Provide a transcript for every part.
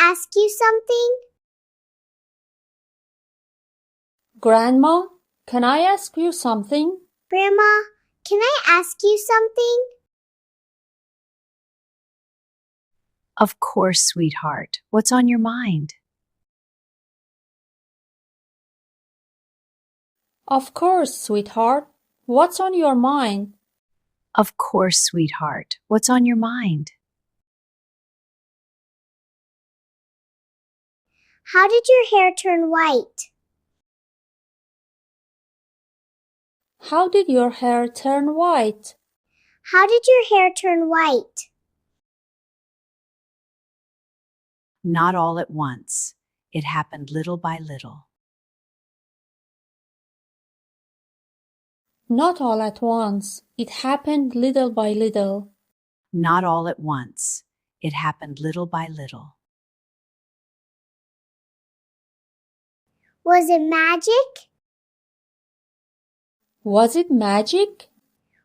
ask you something? Grandma, can I ask you something? Grandma, can I ask you something? Of course, sweetheart. What's on your mind? Of course, sweetheart. What's on your mind? Of course, sweetheart. What's on your mind? How did your hair turn white? How did your hair turn white? How did your hair turn white? Not all at once. It happened little by little. Not all at once. It happened little by little. Not all at once. It happened little by little. Was it magic? Was it magic?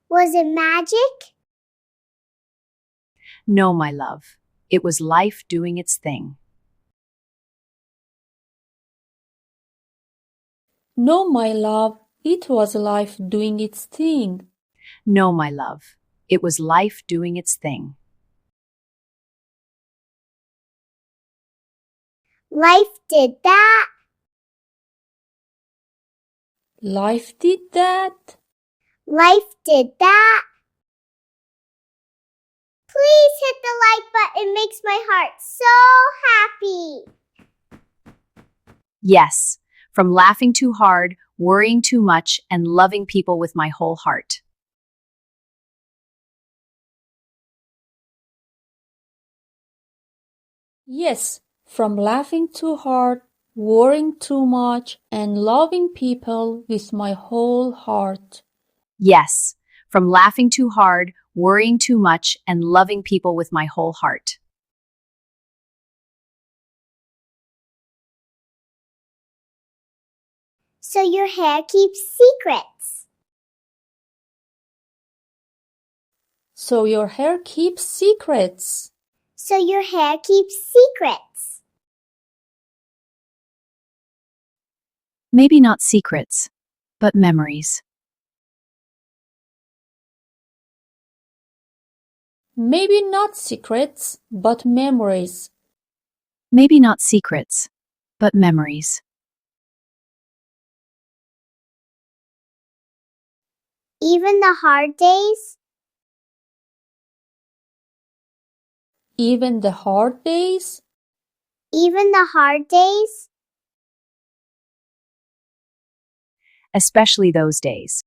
Was it magic? No, my love. It was life doing its thing. No, my love. It was life doing its thing. No, my love. It was life doing its thing. Life did that? Life did that? Life did that? Please hit the like button. It makes my heart so happy. Yes, from laughing too hard, worrying too much, and loving people with my whole heart. Yes, from laughing too hard, worrying too much, and loving people with my whole heart. Yes, from laughing too hard, worrying too much, and loving people with my whole heart. So your hair keeps secrets. So your hair keeps secrets. So your hair keeps secrets. Maybe not secrets, but memories. Maybe not secrets, but memories. Maybe not secrets, but memories. Even the hard days? Even the hard days? Even the hard days? Especially those days.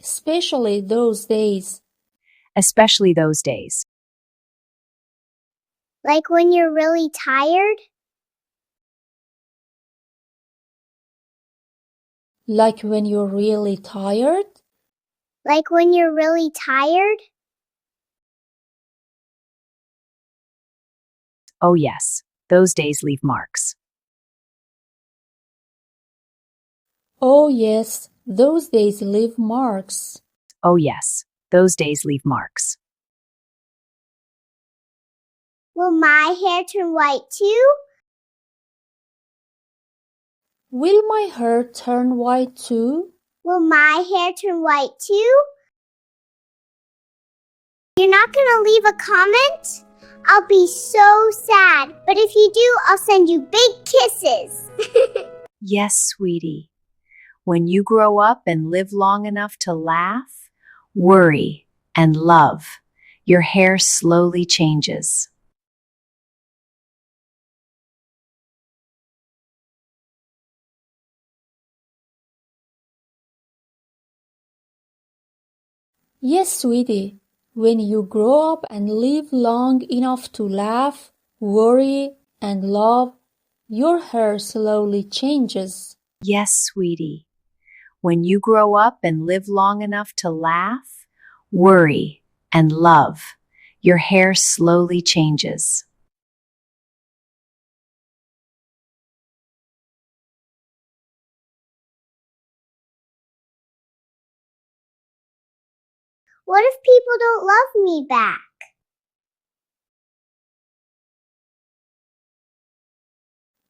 Especially those days. Especially those days. Like when you're really tired? Like when you're really tired? Like when you're really tired? Oh yes, those days leave marks. Oh yes, those days leave marks. Oh yes, those days leave marks. Will my hair turn white too? Will my hair turn white too? Will my hair turn white too? You're not gonna leave a comment? I'll be so sad. But if you do, I'll send you big kisses. Yes, sweetie. When you grow up and live long enough to laugh, worry, and love, your hair slowly changes. Yes, sweetie. When you grow up and live long enough to laugh, worry, and love, your hair slowly changes. Yes, sweetie. When you grow up and live long enough to laugh, worry, and love, your hair slowly changes. What if people don't love me back?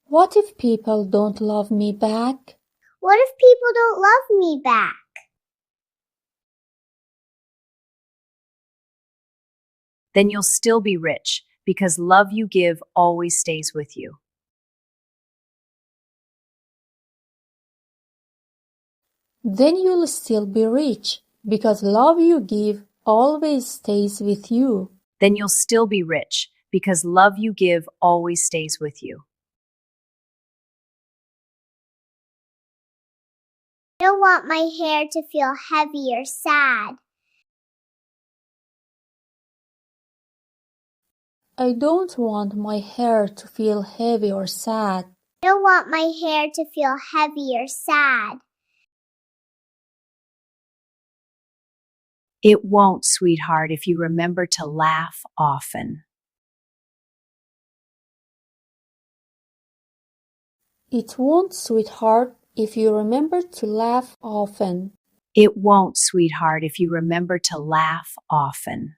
What if people don't love me back? What if people don't love me back? Then you'll still be rich because love you give always stays with you. Then you'll still be rich because love you give always stays with you. Then you'll still be rich because love you give always stays with you. I don't want my hair to feel heavy or sad. I don't want my hair to feel heavy or sad. I don't want my hair to feel heavy or sad. It won't, sweetheart, if you remember to laugh often. It won't, sweetheart, if you remember to laugh often. It won't, sweetheart, if you remember to laugh often.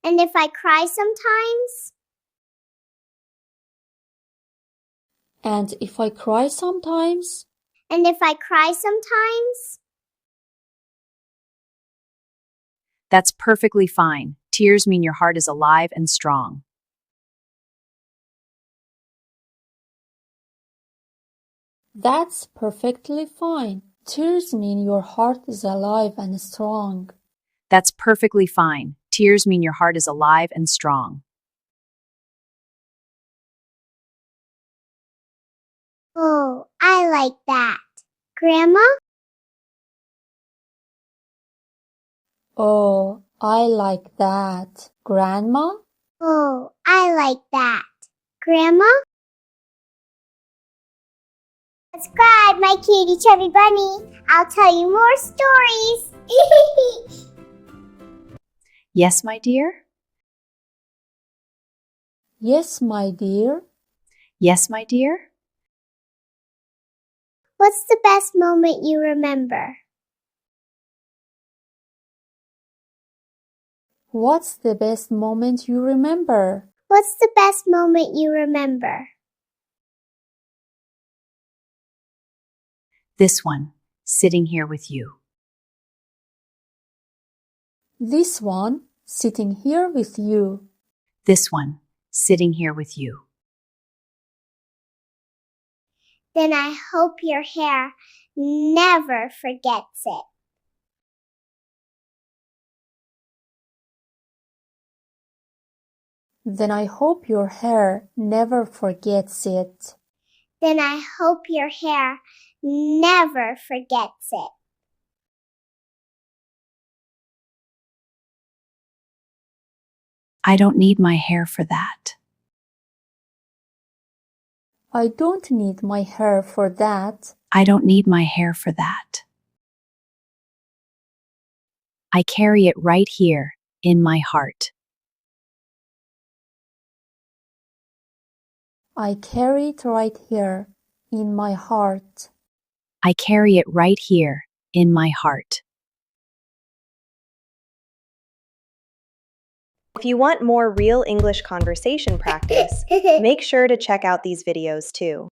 And if I cry sometimes? And if I cry sometimes? And if I cry sometimes? That's perfectly fine. Tears mean your heart is alive and strong. That's perfectly fine. Tears mean your heart is alive and strong. That's perfectly fine. Tears mean your heart is alive and strong. Oh, I like that. Grandma? Oh, I like that. Grandma? Oh, I like that. Grandma? Subscribe, my cutie chubby bunny. I'll tell you more stories. Yes, my dear? Yes, my dear. Yes, my dear? What's the best moment you remember? What's the best moment you remember? What's the best moment you remember? This one, sitting here with you. This one, sitting here with you. This one, sitting here with you. Then I hope your hair never forgets it. Then I hope your hair never forgets it. Then I hope your hair never forgets it. I don't need my hair for that. I don't need my hair for that. I don't need my hair for that. I carry it right here in my heart. I carry it right here in my heart. I carry it right here in my heart. If you want more real English conversation practice, make sure to check out these videos too.